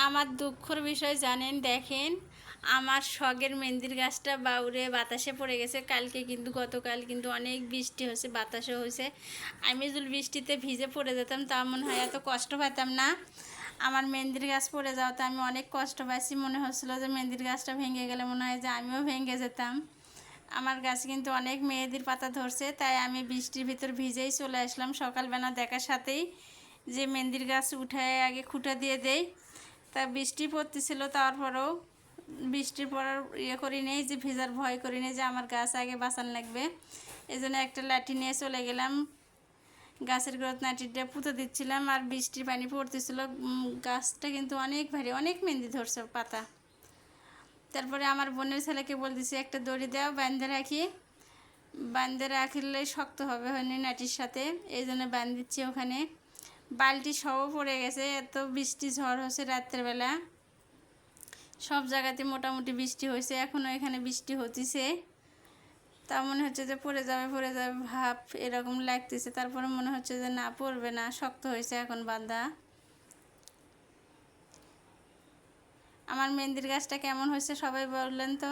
আমার দুঃখের বিষয় জানেন, দেখেন আমার শখের মেহেন্দির গাছটা বাউরে বাতাসে পড়ে গেছে। কালকে কিন্তু গতকাল কিন্তু অনেক বৃষ্টি হয়েছে, বাতাসও হয়েছে। আমি যদি বৃষ্টিতে ভিজে পড়ে যেতাম তা মনে হয় এত কষ্ট পেতাম না। আমার মেহেন্দির গাছ পড়ে যাওয়াতে আমি অনেক কষ্ট পাইছি। মনে হচ্ছিলো যে মেহেন্দির গাছটা ভেঙে গেলে মনে হয় যে আমিও ভেঙে যেতাম। আমার গাছ কিন্তু অনেক মেহেদির পাতা ধরছে, তাই আমি বৃষ্টির ভিতর ভিজেই চলে আসলাম। সকালবেলা দেখার সাথেই যে মেহেন্দির গাছ উঠায় আগে খুঁটা দিয়ে দেই। তা বৃষ্টি পড়তেছিল, তারপরেও বৃষ্টির পড়ার করি নেই, যে ভেজার ভয় করি নেই, যে আমার গাছ আগে বাঁচান লাগবে। এই জন্য একটা লাঠি নিয়ে চলে গেলাম, গাছের গোড়াত লাঠিটা পুঁতে দিচ্ছিলাম, আর বৃষ্টির পানি পড়তেছিল। গাছটা কিন্তু অনেক ভারী, অনেক মেহেন্দি ধরছে পাতা। তারপরে আমার বোনের ছেলেকে বলতেছি একটা দড়ি দাও, বাঁধে রাখি। বাঁধে রাখলে শক্ত হবে হয়নি নাটির সাথে, এই জন্য বাঁধ দিচ্ছি। ওখানে বালতি সবও পড়ে গেছে, এত বৃষ্টি ঝড় হচ্ছে রাত্রেবেলা। সব জায়গাতে মোটামুটি বৃষ্টি হয়েছে, এখনও এখানে বৃষ্টি হতেছে। তা মনে হচ্ছে যে পড়ে যাবে ভাব এরকম লাগতেছে। তারপরে মনে হচ্ছে যে না, পড়বে না, শক্ত হয়েছে এখন বাঁধা। আমার মেহেন্দির গাছটা কেমন হয়েছে সবাই বললেন তো।